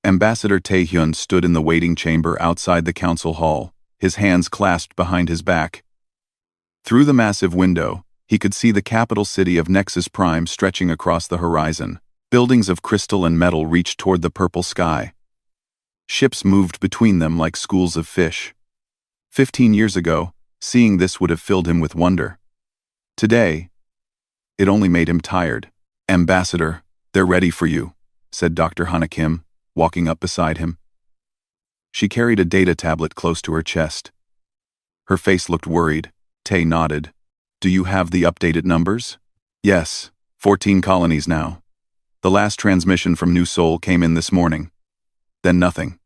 Ambassador Tae-hyun stood in the waiting chamber outside the council hall, his hands clasped behind his back. Through the massive window, he could see the capital city of Nexus Prime stretching across the horizon. Buildings of crystal and metal reached toward the purple sky. Ships moved between them like schools of fish. 15 years ago, seeing this would have filled him with wonder. Today, it only made him tired. "Ambassador, they're ready for you," said Dr. Hana Kim, walking up beside him. She carried a data tablet close to her chest. Her face looked worried. Tae nodded. "Do you have the updated numbers?" "Yes, 14 colonies now. The last transmission from New Seoul came in this morning. Then nothing."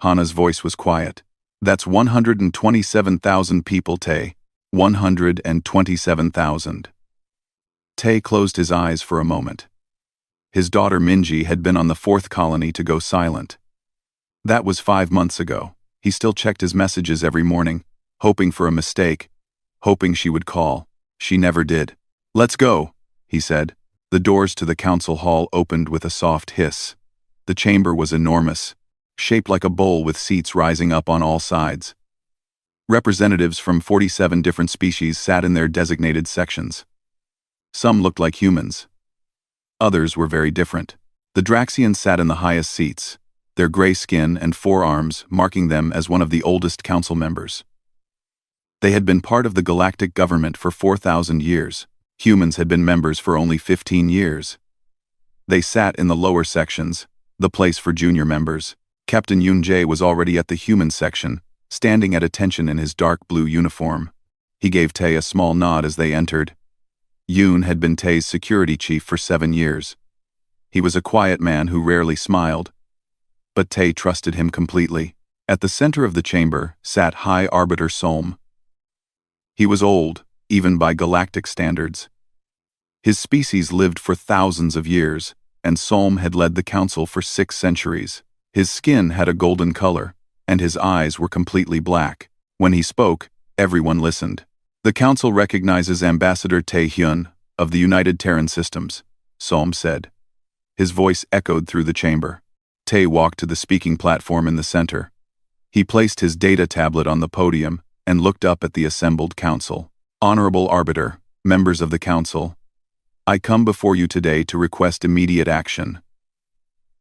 Hana's voice was quiet. "That's 127,000 people, Tae. 127,000. Tae closed his eyes for a moment. His daughter Minji had been on the 4th colony to go silent. That was 5 months ago. He still checked his messages every morning, hoping for a mistake, hoping she would call. She never did. "Let's go," he said. The doors to the council hall opened with a soft hiss. The chamber was enormous, shaped like a bowl with seats rising up on all sides. Representatives from 47 different species sat in their designated sections. Some looked like humans. Others were very different. The Draxians sat in the highest seats, their gray skin and forearms marking them as one of the oldest council members. They had been part of the galactic government for 4,000 years. Humans had been members for only 15 years. They sat in the lower sections, the place for junior members. Captain Yoon-jae was already at the human section, standing at attention in his dark blue uniform. He gave Tae a small nod as they entered. Yoon had been Tae's security chief for 7 years. He was a quiet man who rarely smiled, but Tae trusted him completely. At the center of the chamber sat High Arbiter Solm. He was old, even by galactic standards. His species lived for thousands of years, and Solm had led the council for 6 centuries. His skin had a golden color, and his eyes were completely black. When he spoke, everyone listened. "The council recognizes Ambassador Tae-hyun of the United Terran Systems," Solm said. His voice echoed through the chamber. Tae walked to the speaking platform in the center. He placed his data tablet on the podium and looked up at the assembled council. "Honorable Arbiter, members of the council, I come before you today to request immediate action.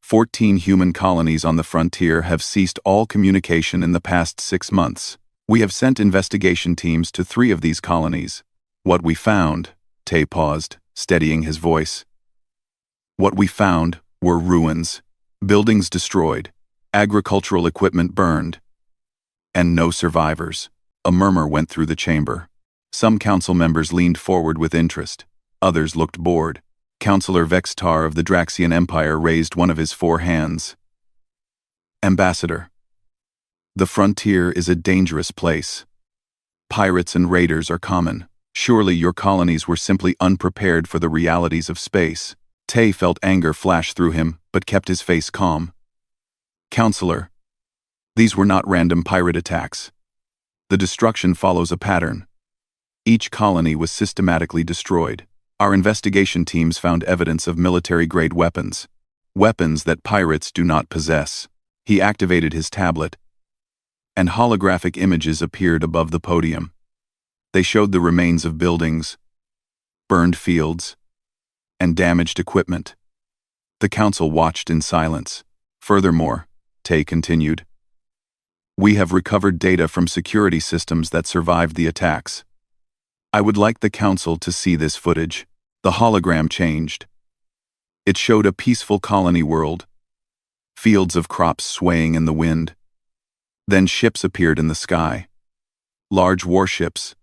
14 human colonies on the frontier have ceased all communication in the past 6 months. We have sent investigation teams to 3 of these colonies. What we found," Tae paused, steadying his voice. "What we found were ruins, buildings destroyed, agricultural equipment burned, and no survivors." A murmur went through the chamber. Some council members leaned forward with interest. Others looked bored. Councillor Vextar of the Draxian Empire raised one of his 4 hands. "Ambassador, the frontier is a dangerous place. Pirates and raiders are common. Surely your colonies were simply unprepared for the realities of space." Tae felt anger flash through him, but kept his face calm. "Councillor, these were not random pirate attacks. The destruction follows a pattern. Each colony was systematically destroyed. Our investigation teams found evidence of military-grade weapons. Weapons that pirates do not possess." He activated his tablet, and holographic images appeared above the podium. They showed the remains of buildings, burned fields, and damaged equipment. The council watched in silence. "Furthermore," Tae continued, "we have recovered data from security systems that survived the attacks. I would like the council to see this footage." The hologram changed. It showed a peaceful colony world, fields of crops swaying in the wind. Then ships appeared in the sky. Large warships,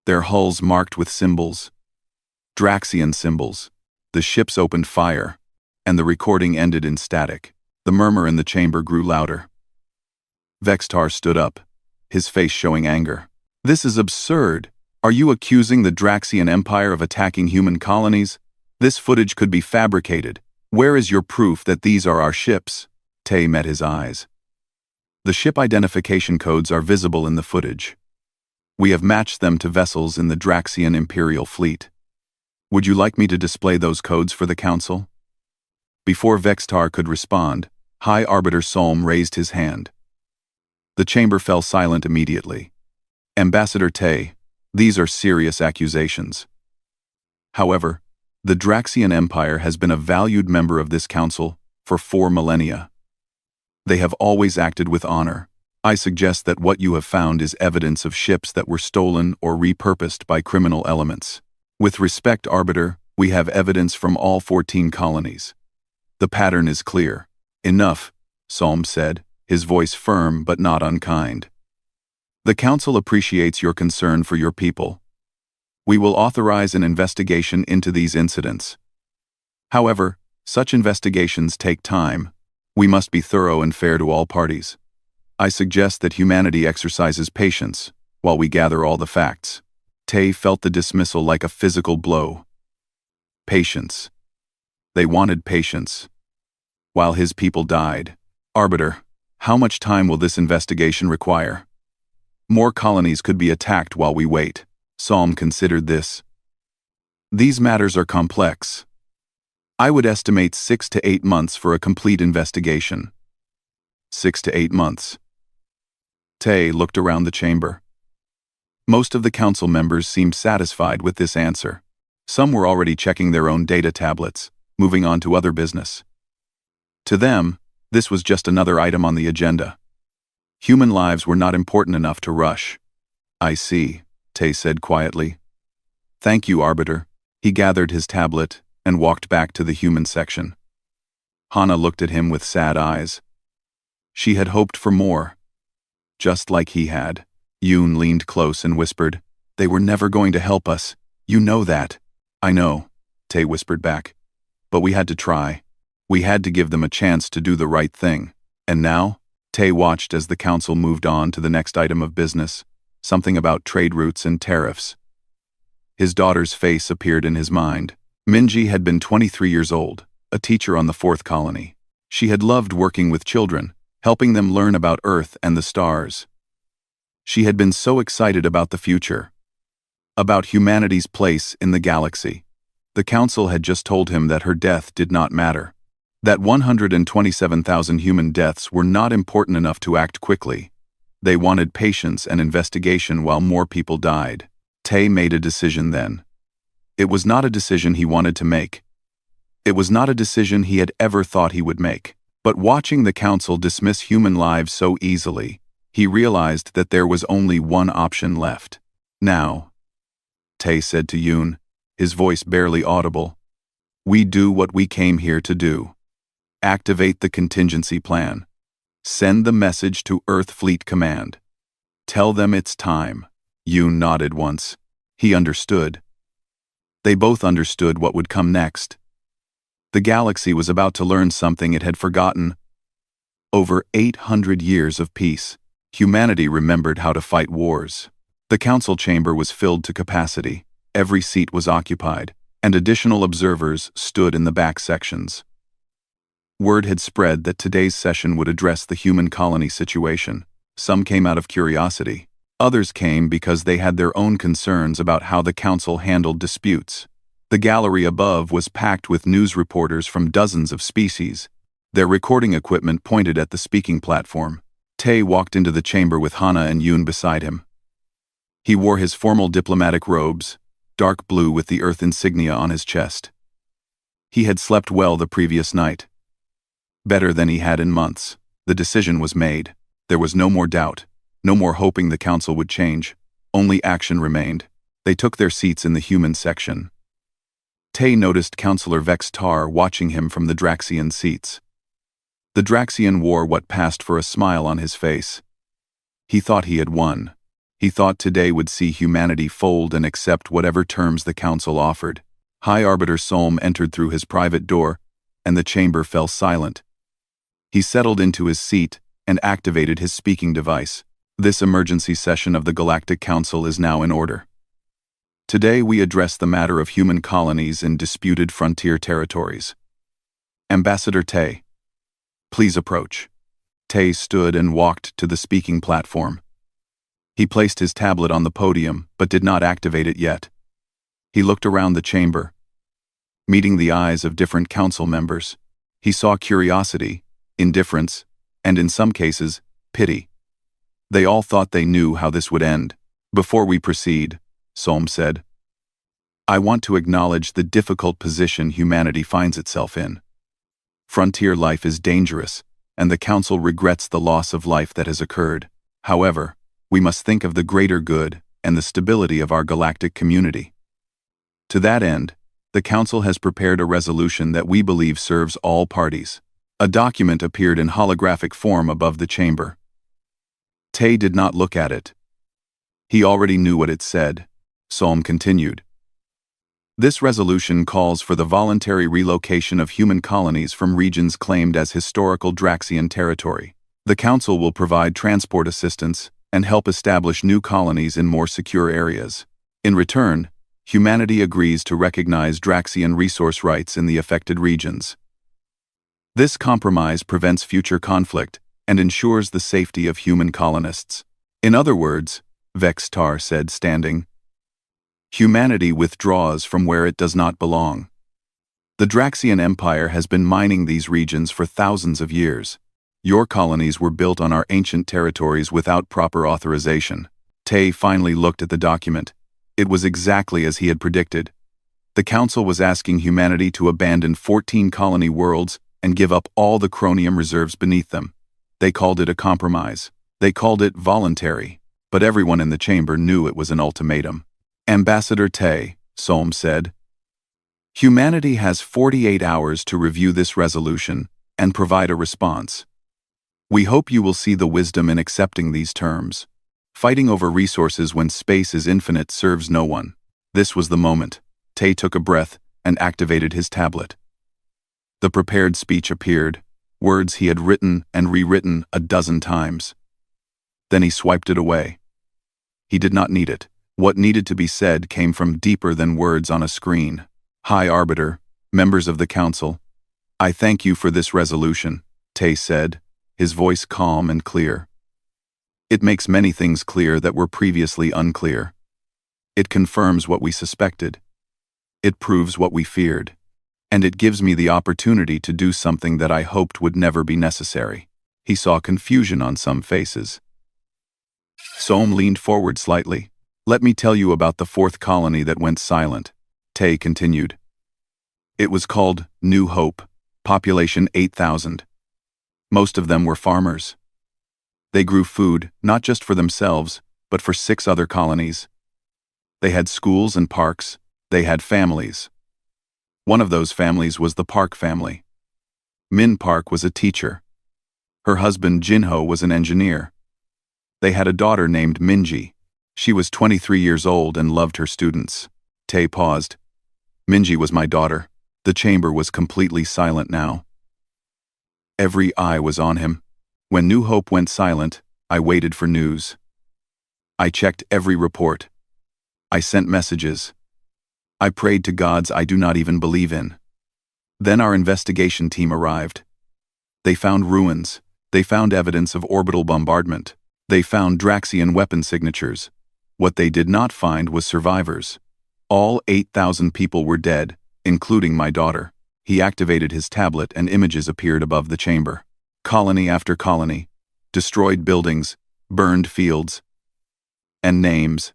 their hulls marked with symbols, Draxian symbols. The ships opened fire, and the recording ended in static. The murmur in the chamber grew louder. Vextar stood up, his face showing anger. "This is absurd. Are you accusing the Draxian Empire of attacking human colonies? This footage could be fabricated. Where is your proof that these are our ships?" Tae met his eyes. "The ship identification codes are visible in the footage. We have matched them to vessels in the Draxian Imperial Fleet. Would you like me to display those codes for the council?" Before Vextar could respond, High Arbiter Solm raised his hand. The chamber fell silent immediately. Ambassador Tay, these are serious accusations. However, the Draxian Empire has been a valued member of this council for 4 millennia. They have always acted with honor. I suggest that what you have found is evidence of ships that were stolen or repurposed by criminal elements. With respect, Arbiter, we have evidence from all 14 colonies. The pattern is clear. Enough, Solm said, his voice firm but not unkind. The Council appreciates your concern for your people. We will authorize an investigation into these incidents. However, such investigations take time. We must be thorough and fair to all parties. I suggest that humanity exercises patience while we gather all the facts. Tay felt the dismissal like a physical blow. Patience. They wanted patience. While his people died. Arbiter, how much time will this investigation require? More colonies could be attacked while we wait. Solm considered this. These matters are complex. I would estimate 6 to 8 months for a complete investigation. 6 to 8 months. Tay looked around the chamber. Most of the council members seemed satisfied with this answer. Some were already checking their own data tablets, moving on to other business. To them, this was just another item on the agenda. Human lives were not important enough to rush. I see, Tay said quietly. Thank you, Arbiter. He gathered his tablet and walked back to the human section. Hana looked at him with sad eyes. She had hoped for more. Just like he had. Yoon leaned close and whispered, "They were never going to help us. You know that." "I know," Tay whispered back. "But we had to try. We had to give them a chance to do the right thing. And now?" Tay watched as the council moved on to the next item of business, something about trade routes and tariffs. His daughter's face appeared in his mind. Minji had been 23 years old, a teacher on the 4th colony. She had loved working with children, helping them learn about Earth and the stars. She had been so excited about the future, about humanity's place in the galaxy. The council had just told him that her death did not matter, that 127,000 human deaths were not important enough to act quickly. They wanted patience and investigation while more people died. Tay made a decision then. It was not a decision he wanted to make. It was not a decision he had ever thought he would make. But watching the council dismiss human lives so easily, he realized that there was only one option left. Now, Tay said to Yoon, his voice barely audible, "We do what we came here to do. Activate the contingency plan. Send the message to Earth Fleet Command. Tell them it's time." Yoon nodded once. He understood. They both understood what would come next. The galaxy was about to learn something it had forgotten. Over 800 years of peace, humanity remembered how to fight wars. The council chamber was filled to capacity, every seat was occupied, and additional observers stood in the back sections. Word had spread that today's session would address the human colony situation. Some came out of curiosity. Others came because they had their own concerns about how the council handled disputes. The gallery above was packed with news reporters from dozens of species, their recording equipment pointed at the speaking platform. Tay walked into the chamber with Hana and Yoon beside him. He wore his formal diplomatic robes, dark blue with the Earth insignia on his chest. He had slept well the previous night. Better than he had in months. The decision was made. There was no more doubt, no more hoping the council would change. Only action remained. They took their seats in the human section. Tay noticed Councillor Vex Tar watching him from the Draxian seats. The Draxian wore what passed for a smile on his face. He thought he had won. He thought today would see humanity fold and accept whatever terms the council offered. High Arbiter Solm entered through his private door, and the chamber fell silent. He settled into his seat and activated his speaking device. This emergency session of the Galactic Council is now in order. Today we address the matter of human colonies in disputed frontier territories. Ambassador Tay, please approach. Tay stood and walked to the speaking platform. He placed his tablet on the podium, but did not activate it yet. He looked around the chamber. Meeting the eyes of different council members, he saw curiosity, indifference, and in some cases, pity. They all thought they knew how this would end. Before we proceed, Soam said, I want to acknowledge the difficult position humanity finds itself in. Frontier life is dangerous, and the Council regrets the loss of life that has occurred. However, we must think of the greater good and the stability of our galactic community. To that end, the Council has prepared a resolution that we believe serves all parties. A document appeared in holographic form above the chamber. Tay did not look at it. He already knew what it said. Soam continued. This resolution calls for the voluntary relocation of human colonies from regions claimed as historical Draxian territory. The Council will provide transport assistance and help establish new colonies in more secure areas. In return, humanity agrees to recognize Draxian resource rights in the affected regions. This compromise prevents future conflict and ensures the safety of human colonists. In other words, Vextar said, standing, humanity withdraws from where it does not belong. The Draxian Empire has been mining these regions for thousands of years. Your colonies were built on our ancient territories without proper authorization. Tay finally looked at the document. It was exactly as he had predicted. The Council was asking humanity to abandon 14 colony worlds and give up all the chromium reserves beneath them. They called it a compromise. They called it voluntary. But everyone in the chamber knew it was an ultimatum. Ambassador Tay, Soam said, humanity has 48 hours to review this resolution and provide a response. We hope you will see the wisdom in accepting these terms. Fighting over resources when space is infinite serves no one. This was the moment. Tay took a breath and activated his tablet. The prepared speech appeared, words he had written and rewritten a dozen times. Then he swiped it away. He did not need it. What needed to be said came from deeper than words on a screen. High Arbiter, members of the Council, I thank you for this resolution, Tay said, his voice calm and clear. It makes many things clear that were previously unclear. It confirms what we suspected. It proves what we feared. And it gives me the opportunity to do something that I hoped would never be necessary. He saw confusion on some faces. Soam leaned forward slightly. Let me tell you about the fourth colony that went silent, Tay continued. It was called New Hope, population 8,000. Most of them were farmers. They grew food, not just for themselves, but for 6 other colonies. They had schools and parks. They had families. One of those families was the Park family. Min Park was a teacher. Her husband Jinho was an engineer. They had a daughter named Minji. She was 23 years old and loved her students. Tay paused. Minji was my daughter. The chamber was completely silent now. Every eye was on him. When New Hope went silent, I waited for news. I checked every report. I sent messages. I prayed to gods I do not even believe in. Then our investigation team arrived. They found ruins. They found evidence of orbital bombardment. They found Draxian weapon signatures. What they did not find was survivors. All 8,000 people were dead, including my daughter. He activated his tablet and images appeared above the chamber. Colony after colony. Destroyed buildings, burned fields. And names.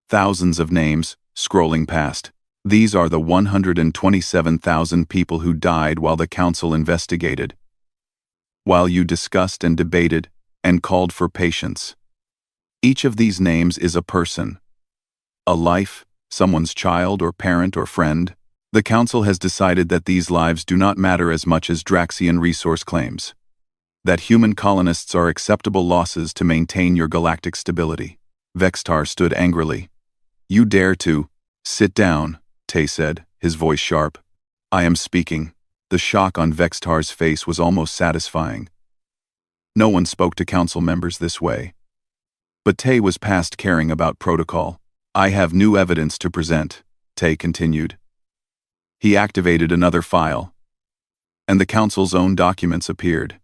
Thousands of names, scrolling past. These are the 127,000 people who died while the Council investigated. While you discussed and debated and called for patience. Each of these names is a person. A life, someone's child or parent or friend. The Council has decided that these lives do not matter as much as Draxian resource claims. That human colonists are acceptable losses to maintain your galactic stability. Vextar stood angrily. You dare to... Sit down, Tay said, his voice sharp. I am speaking. The shock on Vextar's face was almost satisfying. No one spoke to Council members this way. But Tay was past caring about protocol. I have new evidence to present, Tay continued. He activated another file. And the Council's own documents appeared.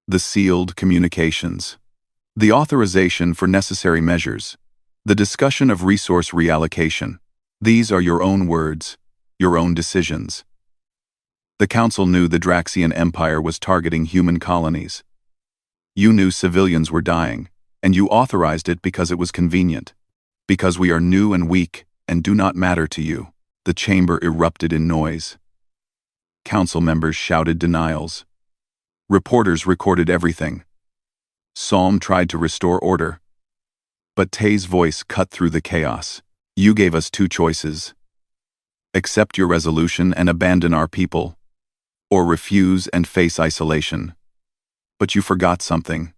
The sealed communications. The authorization for necessary measures. The discussion of resource reallocation. These are your own words, your own decisions. The Council knew the Draxian Empire was targeting human colonies. You knew civilians were dying, and you authorized it because it was convenient. Because we are new and weak, and do not matter to you. The chamber erupted in noise. Council members shouted denials. Reporters recorded everything. Psalm tried to restore order. But Tay's voice cut through the chaos. You gave us two choices. Accept your resolution and abandon our people, or refuse and face isolation. But you forgot something.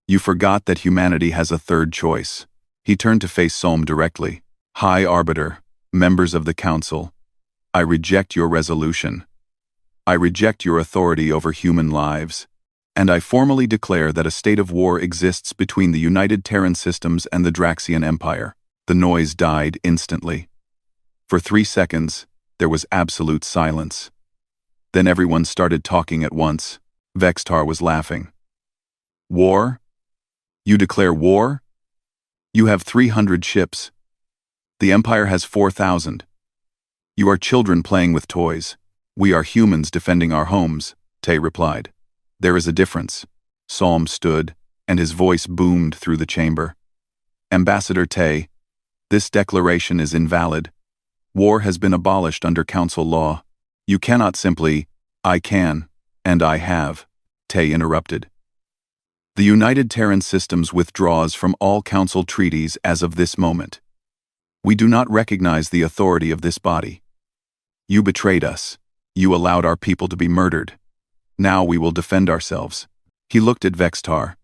You forgot that humanity has a third choice. He turned to face Psalm directly. High Arbiter, members of the Council, I reject your resolution. I reject your authority over human lives. And I formally declare that a state of war exists between the United Terran Systems and the Draxian Empire. The noise died instantly. For 3 seconds, there was absolute silence. Then everyone started talking at once. Vextar was laughing. War? You declare war? You have 300 ships. The Empire has 4,000. You are children playing with toys. We are humans defending our homes, Tay replied. There is a difference. Psalm stood, and his voice boomed through the chamber. Ambassador Tay, this declaration is invalid. War has been abolished under Council law. You cannot simply, I can, and I have, Tay interrupted. The United Terran Systems withdraws from all Council treaties as of this moment. We do not recognize the authority of this body. You betrayed us. You allowed our people to be murdered. Now we will defend ourselves. He looked at Vextar.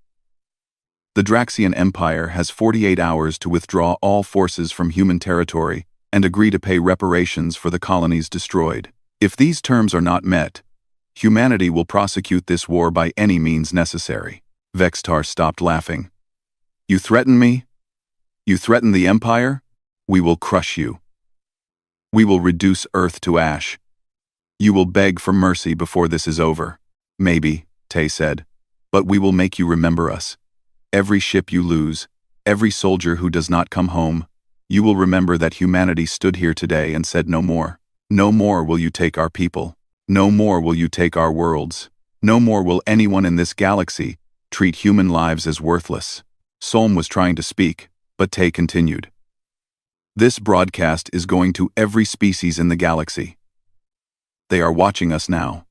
The Draxian Empire has 48 hours to withdraw all forces from human territory and agree to pay reparations for the colonies destroyed. If these terms are not met, humanity will prosecute this war by any means necessary. Vextar stopped laughing. You threaten me? You threaten the Empire? We will crush you. We will reduce Earth to ash. You will beg for mercy before this is over. Maybe, Tay said, but we will make you remember us. Every ship you lose, every soldier who does not come home, you will remember that humanity stood here today and said no more. No more will you take our people. No more will you take our worlds. No more will anyone in this galaxy treat human lives as worthless. Psalm was trying to speak, but Tay continued. This broadcast is going to every species in the galaxy. They are watching us now.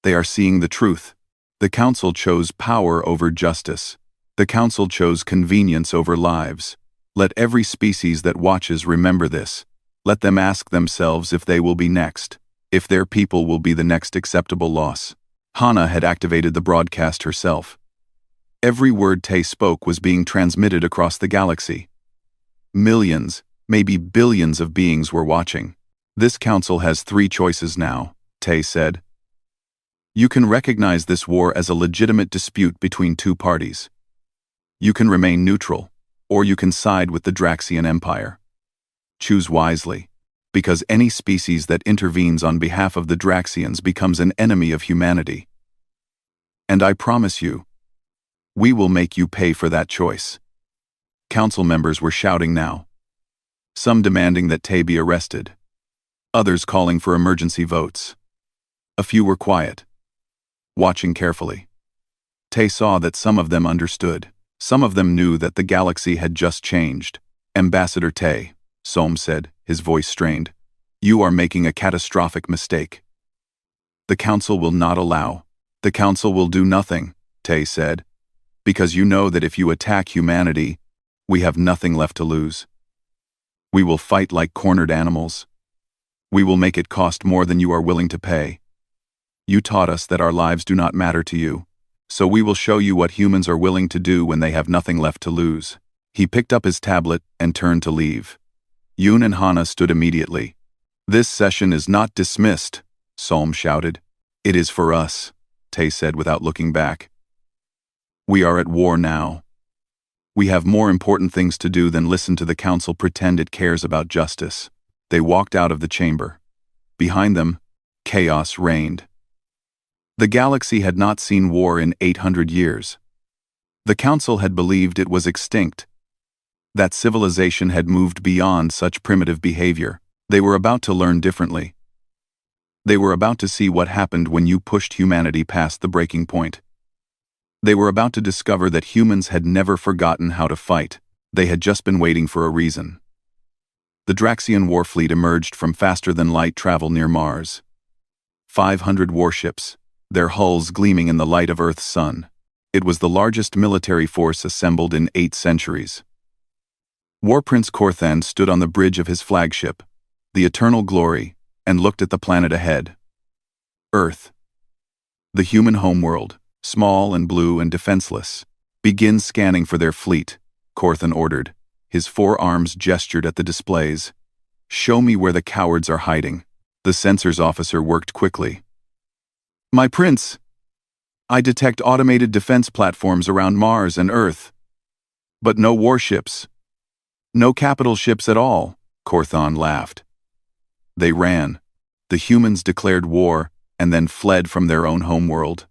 They are seeing the truth. The Council chose power over justice. The Council chose convenience over lives. Let every species that watches remember this. Let them ask themselves if they will be next, if their people will be the next acceptable loss. Hana had activated the broadcast herself. Every word Tay spoke was being transmitted across the galaxy. Millions, maybe billions of beings were watching. This Council has 3 choices now, Tay said. You can recognize this war as a legitimate dispute between 2 parties. You can remain neutral, or you can side with the Draxian Empire. Choose wisely, because any species that intervenes on behalf of the Draxians becomes an enemy of humanity. And I promise you, we will make you pay for that choice. Council members were shouting now. Some demanding that Tay be arrested. Others calling for emergency votes. A few were quiet, watching carefully. Tay saw that some of them understood. Some of them knew that the galaxy had just changed. Ambassador Tay, Psalm said, his voice strained. You are making a catastrophic mistake. The Council will not allow. The Council will do nothing, Tay said, because you know that if you attack humanity, we have nothing left to lose. We will fight like cornered animals. We will make it cost more than you are willing to pay. You taught us that our lives do not matter to you, so we will show you what humans are willing to do when they have nothing left to lose. He picked up his tablet and turned to leave. Yoon and Hana stood immediately. This session is not dismissed, Psalm shouted. It is for us, Tay said without looking back. We are at war now. We have more important things to do than listen to the Council pretend it cares about justice. They walked out of the chamber. Behind them, chaos reigned. The galaxy had not seen war in 800 years. The Council had believed it was extinct, that civilization had moved beyond such primitive behavior. They were about to learn differently. They were about to see what happened when you pushed humanity past the breaking point. They were about to discover that humans had never forgotten how to fight. They had just been waiting for a reason. The Draxian war fleet emerged from faster-than-light travel near Mars. 500 warships, their hulls gleaming in the light of Earth's sun. It was the largest military force assembled in 8 centuries. War Prince Korthan stood on the bridge of his flagship, the Eternal Glory, and looked at the planet ahead. Earth. The human homeworld, small and blue and defenseless. Begin scanning for their fleet, Korthan ordered. His 4 arms gestured at the displays. Show me where the cowards are hiding. The sensors officer worked quickly. My prince, I detect automated defense platforms around Mars and Earth. But no warships. No capital ships at all, Korthan laughed. They ran. The humans declared war and then fled from their own homeworld.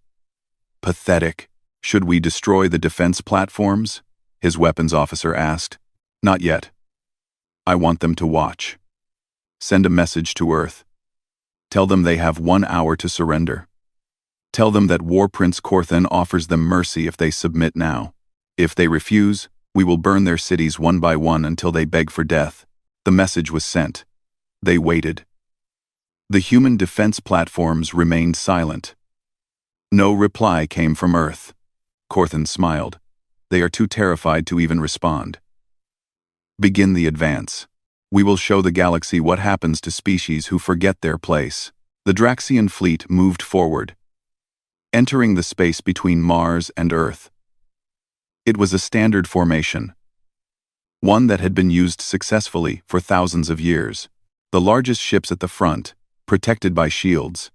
Pathetic. Should we destroy the defense platforms? His weapons officer asked. Not yet. I want them to watch. Send a message to Earth. Tell them they have 1 hour to surrender. Tell them that War Prince Korthan offers them mercy if they submit now. If they refuse, we will burn their cities one by one until they beg for death. The message was sent. They waited. The human defense platforms remained silent. No reply came from Earth. Korthan smiled. They are too terrified to even respond. Begin the advance. We will show the galaxy what happens to species who forget their place. The Draxian fleet moved forward, entering the space between Mars and Earth. It was a standard formation, one that had been used successfully for thousands of years. The largest ships at the front, protected by shields.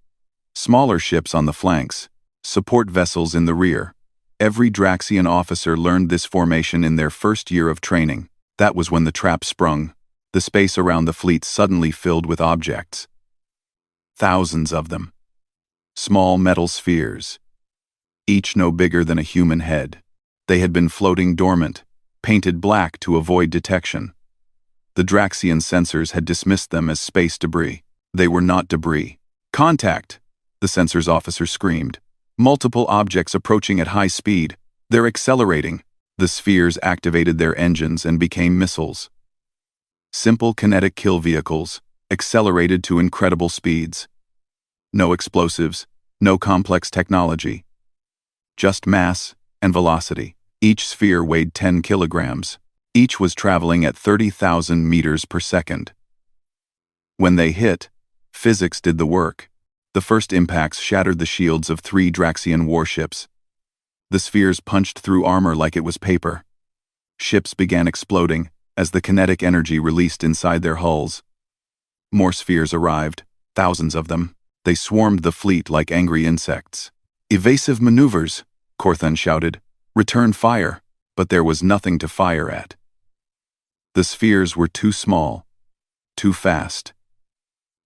Smaller ships on the flanks, support vessels in the rear. Every Draxian officer learned this formation in their first year of training. That was when the trap sprung. The space around the fleet suddenly filled with objects. Thousands of them. Small metal spheres, each no bigger than a human head. They had been floating dormant, painted black to avoid detection. The Draxian sensors had dismissed them as space debris. They were not debris. Contact! The sensors officer screamed. Multiple objects approaching at high speed. They're accelerating. The spheres activated their engines and became missiles. Simple kinetic kill vehicles, accelerated to incredible speeds. No explosives, no complex technology. Just mass and velocity. Each sphere weighed 10 kilograms. Each was traveling at 30,000 meters per second. When they hit, physics did the work. The first impacts shattered the shields of 3 Draxian warships. The spheres punched through armor like it was paper. Ships began exploding as the kinetic energy released inside their hulls. More spheres arrived, thousands of them. They swarmed the fleet like angry insects. Evasive maneuvers, Korthan shouted. Return fire, but there was nothing to fire at. The spheres were too small, too fast,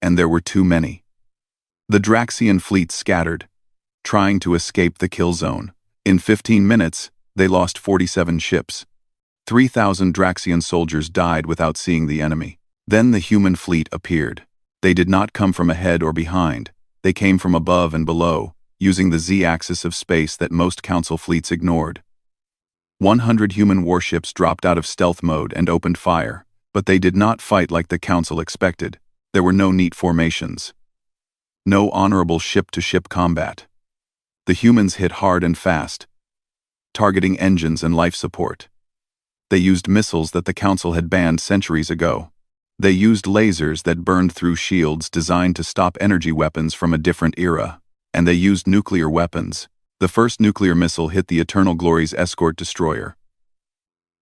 and there were too many. The Draxian fleet scattered, trying to escape the kill zone. In 15 minutes, they lost 47 ships. 3,000 Draxian soldiers died without seeing the enemy. Then the human fleet appeared. They did not come from ahead or behind. They came from above and below, using the Z-axis of space that most Council fleets ignored. 100 human warships dropped out of stealth mode and opened fire, but they did not fight like the Council expected. There were no neat formations. No honorable ship-to-ship combat. The humans hit hard and fast, targeting engines and life support. They used missiles that the Council had banned centuries ago. They used lasers that burned through shields designed to stop energy weapons from a different era. And they used nuclear weapons. The first nuclear missile hit the Eternal Glory's escort destroyer.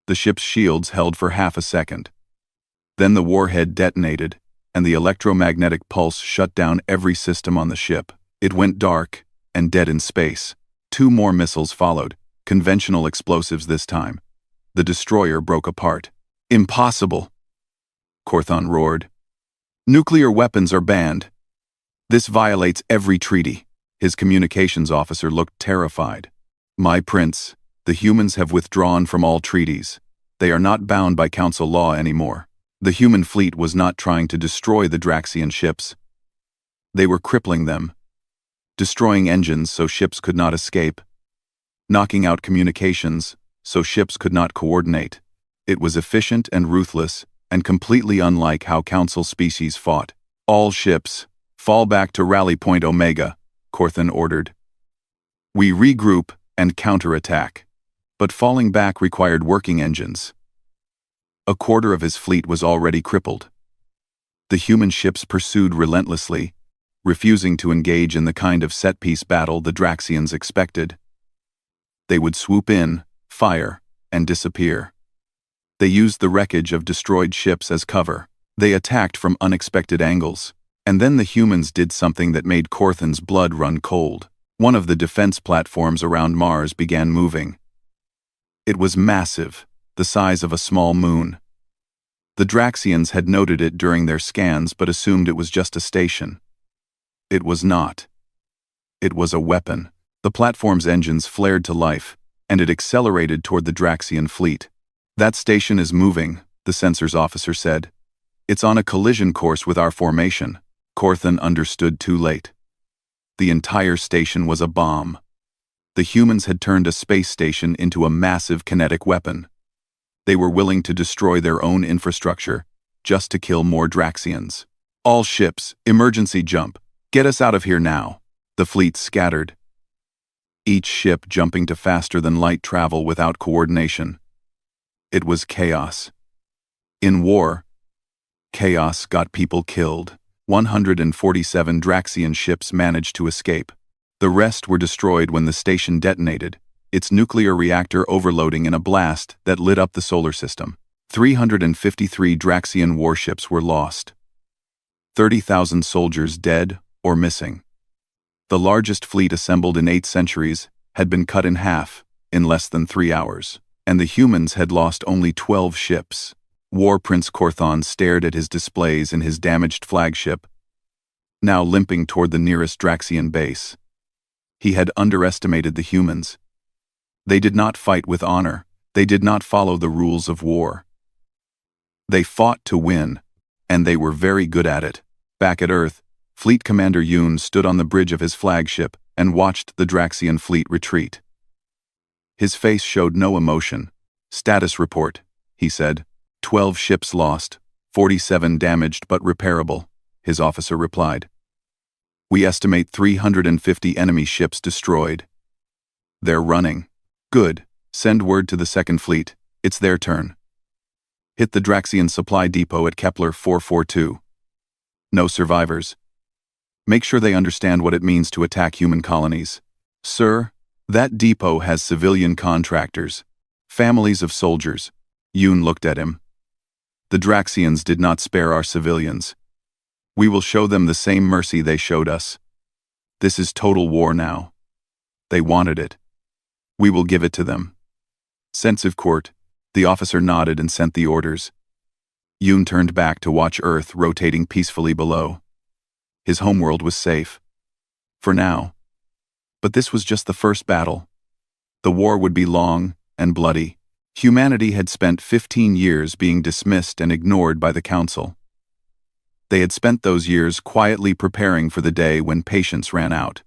The ship's shields held for half a second. Then the warhead detonated, and the electromagnetic pulse shut down every system on the ship. It went dark and dead in space. 2 more missiles followed, conventional explosives this time. The destroyer broke apart. Impossible! Korthan roared. Nuclear weapons are banned. This violates every treaty. His communications officer looked terrified. My prince, the humans have withdrawn from all treaties. They are not bound by Council law anymore. The human fleet was not trying to destroy the Draxian ships. They were crippling them, destroying engines so ships could not escape, knocking out communications so ships could not coordinate. It was efficient and ruthless, and completely unlike how Council species fought. All ships, fall back to Rally Point Omega, Corthan ordered. We regroup and counterattack. But falling back required working engines. A quarter of his fleet was already crippled. The human ships pursued relentlessly, refusing to engage in the kind of set-piece battle the Draxians expected. They would swoop in, fire, and disappear. They used the wreckage of destroyed ships as cover. They attacked from unexpected angles. And then the humans did something that made Corthan's blood run cold. One of the defense platforms around Mars began moving. It was massive, the size of a small moon. The Draxians had noted it during their scans but assumed it was just a station. It was not. It was a weapon. The platform's engines flared to life, and it accelerated toward the Draxian fleet. That station is moving, the sensors officer said. It's on a collision course with our formation. Corthan understood too late. The entire station was a bomb. The humans had turned a space station into a massive kinetic weapon. They were willing to destroy their own infrastructure just to kill more Draxians. All ships, emergency jump. Get us out of here now. The fleet scattered. Each ship jumping to faster than light travel without coordination. It was chaos. In war, chaos got people killed. 147 Draxian ships managed to escape. The rest were destroyed when the station detonated, its nuclear reactor overloading in a blast that lit up the solar system. 353 Draxian warships were lost. 30,000 soldiers dead or missing. The largest fleet assembled in 8 centuries had been cut in half in less than 3 hours, and the humans had lost only 12 ships. War Prince Corthan stared at his displays in his damaged flagship, now limping toward the nearest Draxian base. He had underestimated the humans. They did not fight with honor. They did not follow the rules of war. They fought to win, and they were very good at it. Back at Earth, Fleet Commander Yoon stood on the bridge of his flagship and watched the Draxian fleet retreat. His face showed no emotion. "Status report," he said. 12 ships lost, 47 damaged but repairable, his officer replied. "We estimate 350 enemy ships destroyed. They're running. Good. Send word to the second fleet. It's their turn. Hit the Draxian supply depot at Kepler 442. No survivors. Make sure they understand what it means to attack human colonies. Sir, that depot has civilian contractors, families of soldiers." Yoon looked at him. "The Draxians did not spare our civilians. We will show them the same mercy they showed us. This is total war now. They wanted it. We will give it to them." Sensive court, the officer nodded and sent the orders. Yoon turned back to watch Earth rotating peacefully below. His homeworld was safe. For now. But this was just the first battle. The war would be long and bloody. Humanity had spent 15 years being dismissed and ignored by the Council. They had spent those years quietly preparing for the day when patience ran out.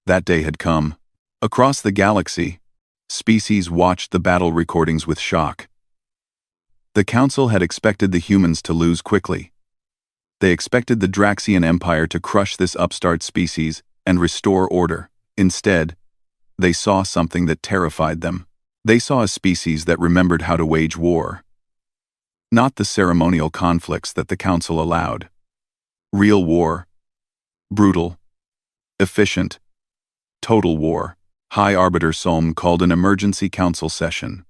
That day had come. Across the galaxy, species watched the battle recordings with shock. The Council had expected the humans to lose quickly. They expected the Draxian Empire to crush this upstart species and restore order. Instead, they saw something that terrified them. They saw a species that remembered how to wage war. Not the ceremonial conflicts that the Council allowed. Real war. Brutal. Efficient. Total war. High Arbiter Solm called an emergency council session.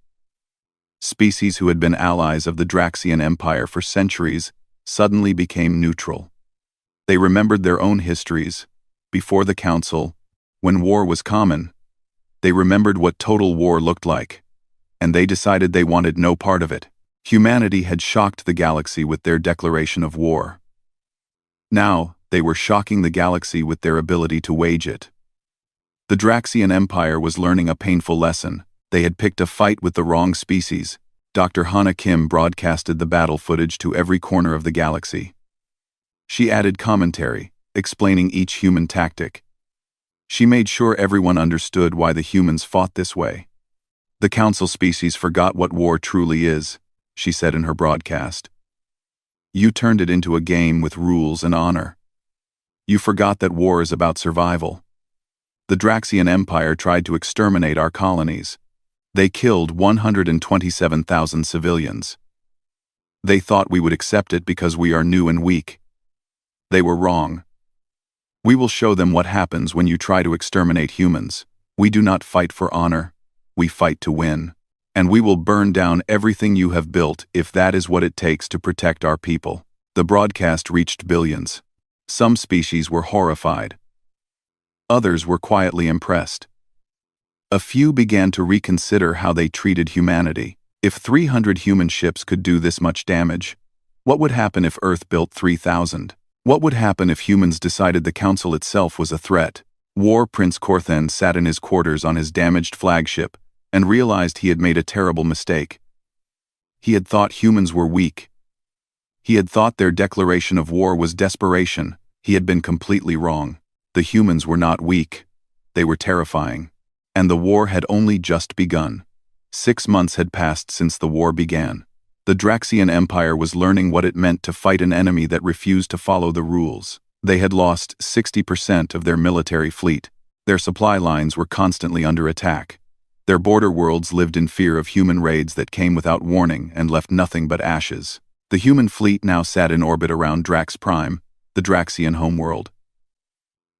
Species who had been allies of the Draxian Empire for centuries suddenly became neutral. They remembered their own histories. Before the Council, when war was common, they remembered what total war looked like, and they decided they wanted no part of it. Humanity had shocked the galaxy with their declaration of war. Now, they were shocking the galaxy with their ability to wage it. The Draxian Empire was learning a painful lesson. They had picked a fight with the wrong species. Dr. Hana Kim broadcasted the battle footage to every corner of the galaxy. She added commentary, explaining each human tactic. She made sure everyone understood why the humans fought this way. The council species forgot what war truly is, she said in her broadcast. You turned it into a game with rules and honor. You forgot that war is about survival. The Draxian Empire tried to exterminate our colonies. They killed 127,000 civilians. They thought we would accept it because we are new and weak. They were wrong. We will show them what happens when you try to exterminate humans. We do not fight for honor. We fight to win. And we will burn down everything you have built if that is what it takes to protect our people. The broadcast reached billions. Some species were horrified. Others were quietly impressed. A few began to reconsider how they treated humanity. If 300 human ships could do this much damage, what would happen if Earth built 3,000? What would happen if humans decided the Council itself was a threat? War Prince Korthen sat in his quarters on his damaged flagship and realized he had made a terrible mistake. He had thought humans were weak. He had thought their declaration of war was desperation. He had been completely wrong. The humans were not weak. They were terrifying. And the war had only just begun. 6 months had passed since the war began. The Draxian Empire was learning what it meant to fight an enemy that refused to follow the rules. They had lost 60% of their military fleet. Their supply lines were constantly under attack. Their border worlds lived in fear of human raids that came without warning and left nothing but ashes. The human fleet now sat in orbit around Drax Prime, the Draxian homeworld.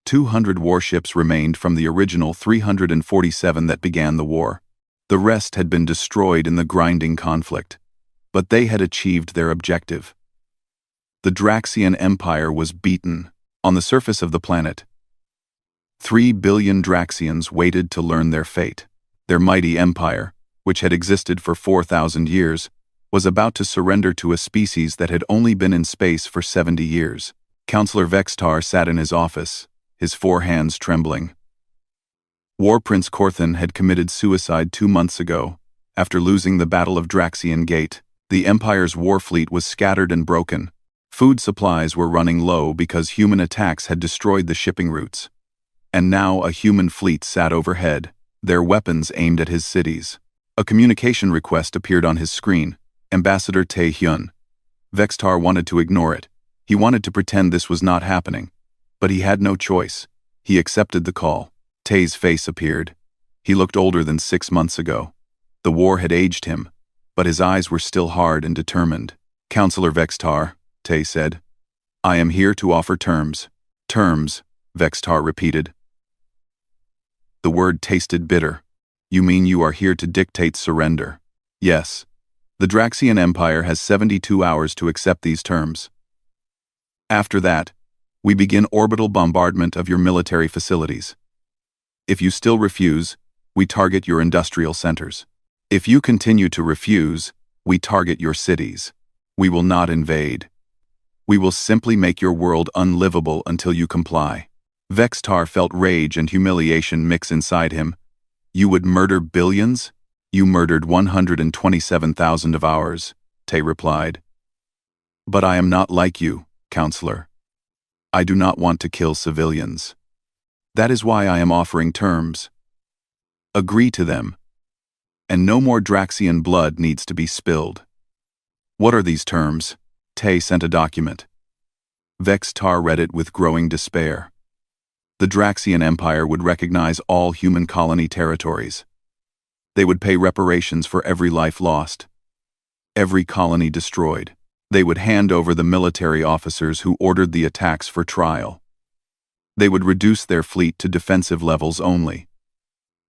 200 warships remained from the original 347 that began the war. The rest had been destroyed in the grinding conflict. But they had achieved their objective. The Draxian Empire was beaten. On the surface of the planet, 3 billion Draxians waited to learn their fate. Their mighty empire, which had existed for 4,000 years, was about to surrender to a species that had only been in space for 70 years. Counselor Vextar sat in his office, his 4 hands trembling. War Prince Korthen had committed suicide 2 months ago, after losing the Battle of Draxian Gate. The Empire's war fleet was scattered and broken. Food supplies were running low because human attacks had destroyed the shipping routes. And now a human fleet sat overhead, their weapons aimed at his cities. A communication request appeared on his screen. Ambassador Tae Hyun. Vextar wanted to ignore it. He wanted to pretend this was not happening. But he had no choice. He accepted the call. Tae's face appeared. He looked older than 6 months ago. The war had aged him, but his eyes were still hard and determined. Counselor Vextar, Tae said. I am here to offer terms. Terms, Vextar repeated. The word tasted bitter. You mean you are here to dictate surrender? Yes. The Draxian Empire has 72 hours to accept these terms. After that, we begin orbital bombardment of your military facilities. If you still refuse, we target your industrial centers. If you continue to refuse, we target your cities. We will not invade. We will simply make your world unlivable until you comply. Vextar felt rage and humiliation mix inside him. You would murder billions? You murdered 127,000 of ours, Tae replied. But I am not like you, Counselor. I do not want to kill civilians. That is why I am offering terms. Agree to them. And no more Draxian blood needs to be spilled. What are these terms? Tae sent a document. Vextar read it with growing despair. The Draxian Empire would recognize all human colony territories. They would pay reparations for every life lost, every colony destroyed. They would hand over the military officers who ordered the attacks for trial. They would reduce their fleet to defensive levels only.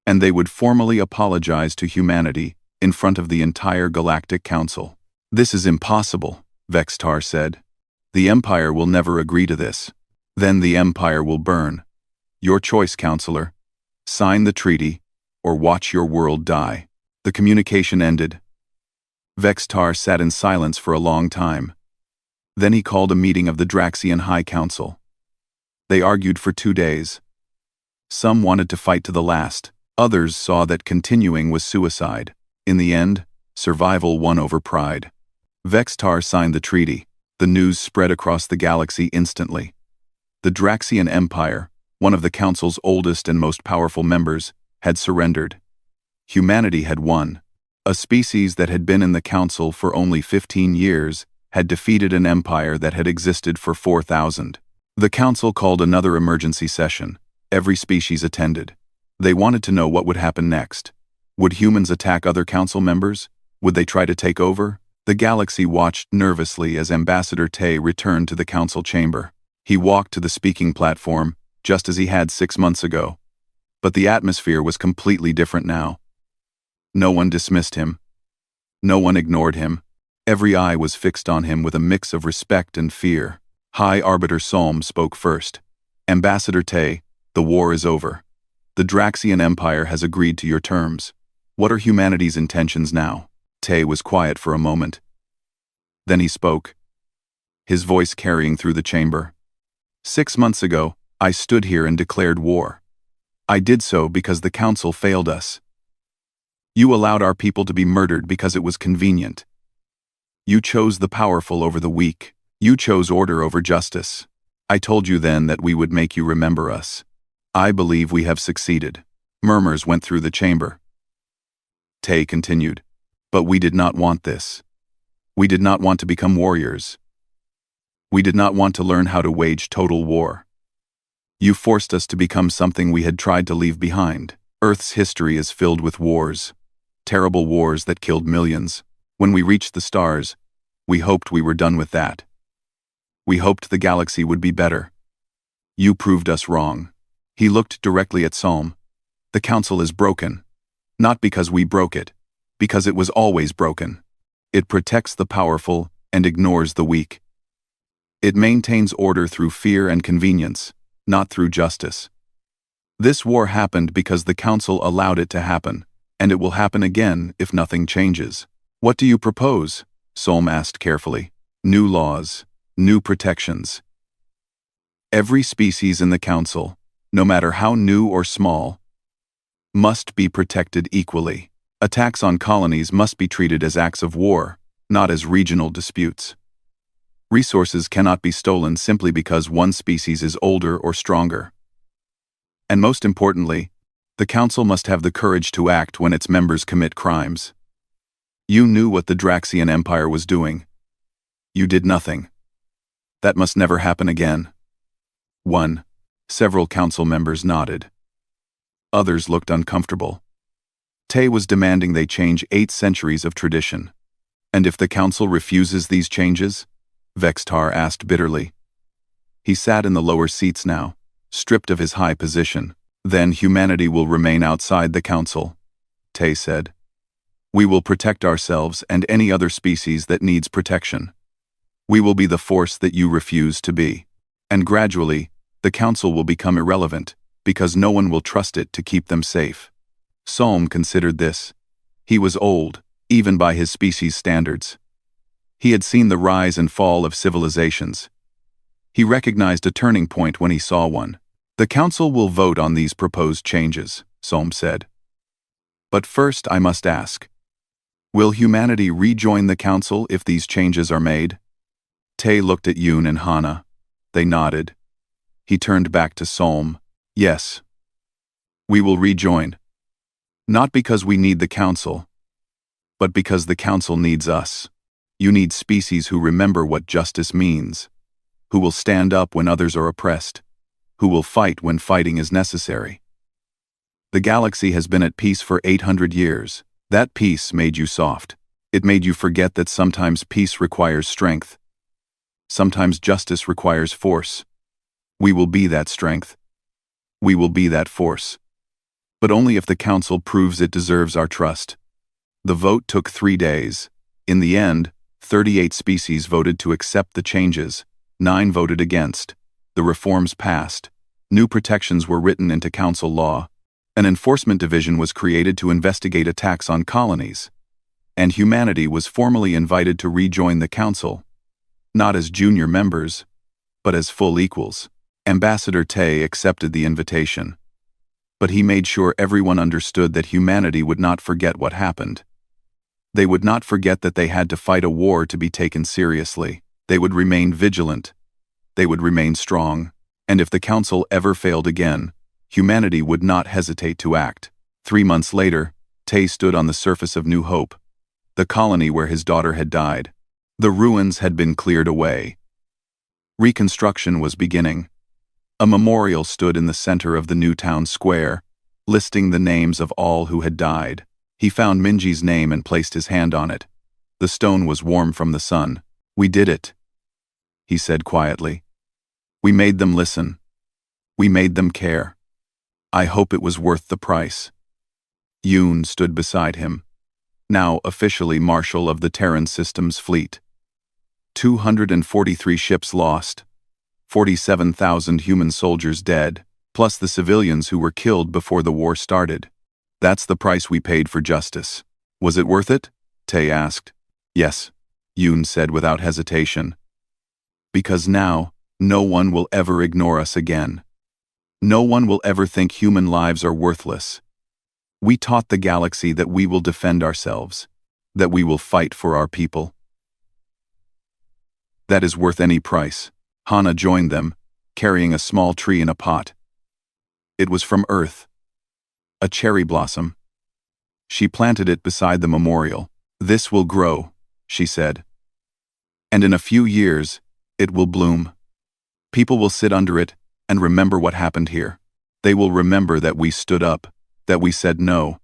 And they would formally apologize to humanity in front of the entire Galactic Council. This is impossible, Vextar said. The Empire will never agree to this. Then the Empire will burn. Your choice, Counselor. Sign the treaty, or watch your world die. The communication ended. Vextar sat in silence for a long time. Then he called a meeting of the Draxian High Council. They argued for 2 days. Some wanted to fight to the last. Others saw that continuing was suicide. In the end, survival won over pride. Vextar signed the treaty. The news spread across the galaxy instantly. The Draxian Empire, one of the Council's oldest and most powerful members, had surrendered. Humanity had won. A species that had been in the Council for only 15 years had defeated an empire that had existed for 4,000. The Council called another emergency session. Every species attended. They wanted to know what would happen next. Would humans attack other Council members? Would they try to take over? The galaxy watched nervously as Ambassador Tay returned to the Council chamber. He walked to the speaking platform, just as he had 6 months ago. But the atmosphere was completely different now. No one dismissed him. No one ignored him. Every eye was fixed on him with a mix of respect and fear. High Arbiter Solm spoke first. Ambassador Tay, the war is over. The Draxian Empire has agreed to your terms. What are humanity's intentions now? Tay was quiet for a moment. Then he spoke, his voice carrying through the chamber. 6 months ago, I stood here and declared war. I did so because the Council failed us. You allowed our people to be murdered because it was convenient. You chose the powerful over the weak. You chose order over justice. I told you then that we would make you remember us. I believe we have succeeded. Murmurs went through the chamber. Tay continued, but we did not want this. We did not want to become warriors. We did not want to learn how to wage total war. You forced us to become something we had tried to leave behind. Earth's history is filled with wars. Terrible wars that killed millions. When we reached the stars, we hoped we were done with that. We hoped the galaxy would be better. You proved us wrong. He looked directly at Solm. The Council is broken. Not because we broke it, because it was always broken. It protects the powerful and ignores the weak. It maintains order through fear and convenience, not through justice. This war happened because the Council allowed it to happen, and it will happen again if nothing changes. What do you propose? Solm asked carefully. New laws, new protections. Every species in the Council, no matter how new or small, must be protected equally. Attacks on colonies must be treated as acts of war, not as regional disputes. Resources cannot be stolen simply because one species is older or stronger. And most importantly, the Council must have the courage to act when its members commit crimes. You knew what the Draxian Empire was doing. You did nothing. That must never happen again. 1. Several Council members nodded. Others looked uncomfortable. Tay was demanding they change 8 centuries of tradition. And if the Council refuses these changes? Vextar asked bitterly. He sat in the lower seats now, stripped of his high position. Then humanity will remain outside the Council, Tay said. We will protect ourselves and any other species that needs protection. We will be the force that you refuse to be. And gradually, the Council will become irrelevant, because no one will trust it to keep them safe. Solm considered this. He was old, even by his species' standards. He had seen the rise and fall of civilizations. He recognized a turning point when he saw one. The Council will vote on these proposed changes, Solm said. But first I must ask, will humanity rejoin the Council if these changes are made? Tay looked at Yoon and Hana. They nodded. He turned back to Solm. Yes. We will rejoin. Not because we need the Council, but because the Council needs us. You need species who remember what justice means, who will stand up when others are oppressed, who will fight when fighting is necessary. The galaxy has been at peace for 800 years. That peace made you soft. It made you forget that sometimes peace requires strength. Sometimes justice requires force. We will be that strength. We will be that force. But only if the Council proves it deserves our trust. The vote took 3 days. In the end, 38 species voted to accept the changes. 9 voted against. The reforms passed. New protections were written into Council law. An enforcement division was created to investigate attacks on colonies. And humanity was formally invited to rejoin the Council. Not as junior members, but as full equals. Ambassador Tay accepted the invitation. But he made sure everyone understood that humanity would not forget what happened. They would not forget that they had to fight a war to be taken seriously. They would remain vigilant. They would remain strong. And if the Council ever failed again, humanity would not hesitate to act. 3 months later, Tay stood on the surface of New Hope, the colony where his daughter had died. The ruins had been cleared away. Reconstruction was beginning. A memorial stood in the center of the new town square, listing the names of all who had died. He found Minji's name and placed his hand on it. The stone was warm from the sun. "We did it," he said quietly. "We made them listen. We made them care. I hope it was worth the price." Yoon stood beside him, now officially Marshal of the Terran Systems Fleet. 243 ships lost, 47,000 human soldiers dead, plus the civilians who were killed before the war started. "That's the price we paid for justice. Was it worth it?" Tay asked. "Yes," Yoon said without hesitation. "Because now, no one will ever ignore us again. No one will ever think human lives are worthless. We taught the galaxy that we will defend ourselves, that we will fight for our people. That is worth any price." Hana joined them, carrying a small tree in a pot. It was from Earth. A cherry blossom. She planted it beside the memorial. "This will grow," she said. "And in a few years, it will bloom. People will sit under it and remember what happened here. They will remember that we stood up, that we said no,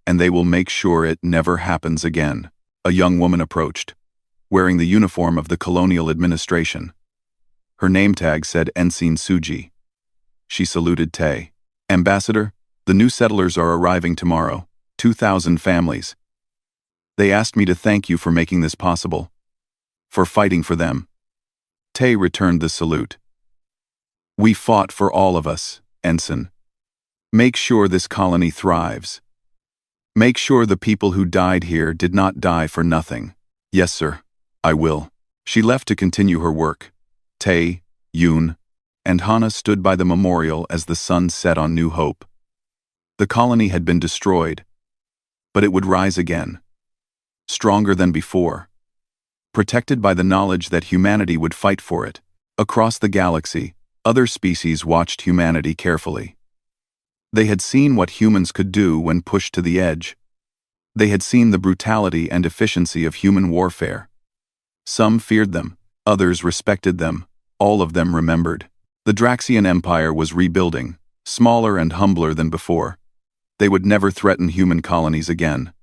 and they will make sure it never happens again." A young woman approached, wearing the uniform of the colonial administration. Her name tag said Ensign Suji. She saluted Tay. "Ambassador, the new settlers are arriving tomorrow, 2,000 families. They asked me to thank you for making this possible, for fighting for them." Tay returned the salute. "We fought for all of us, Ensign. Make sure this colony thrives. Make sure the people who died here did not die for nothing." "Yes, sir, I will." She left to continue her work. Tay, Yoon, and Hana stood by the memorial as the sun set on New Hope. The colony had been destroyed, but it would rise again, stronger than before, protected by the knowledge that humanity would fight for it. Across the galaxy, other species watched humanity carefully. They had seen what humans could do when pushed to the edge. They had seen the brutality and efficiency of human warfare. Some feared them, others respected them, all of them remembered. The Draxian Empire was rebuilding, smaller and humbler than before. They would never threaten human colonies again.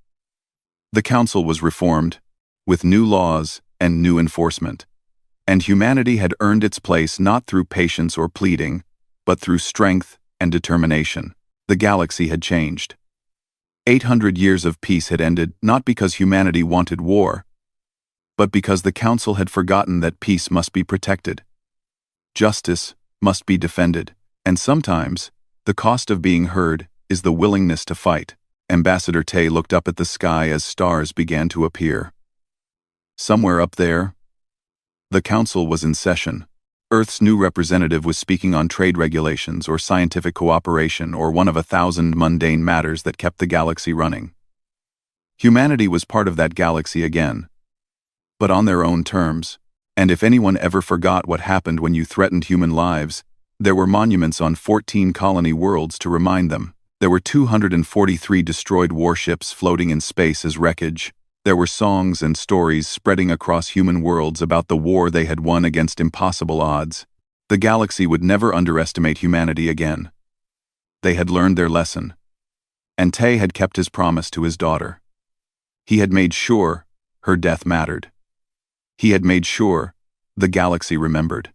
The Council was reformed, with new laws and new enforcement. And humanity had earned its place not through patience or pleading, but through strength and determination. The galaxy had changed. 800 years of peace had ended not because humanity wanted war, but because the Council had forgotten that peace must be protected. Justice must be defended, and sometimes, the cost of being heard is the willingness to fight. Ambassador Tay looked up at the sky as stars began to appear. Somewhere up there, the Council was in session. Earth's new representative was speaking on trade regulations or scientific cooperation or one of 1,000 mundane matters that kept the galaxy running. Humanity was part of that galaxy again, but on their own terms. And if anyone ever forgot what happened when you threatened human lives, there were monuments on 14 colony worlds to remind them. There were 243 destroyed warships floating in space as wreckage. There were songs and stories spreading across human worlds about the war they had won against impossible odds. The galaxy would never underestimate humanity again. They had learned their lesson. And Tay had kept his promise to his daughter. He had made sure her death mattered. He had made sure the galaxy remembered.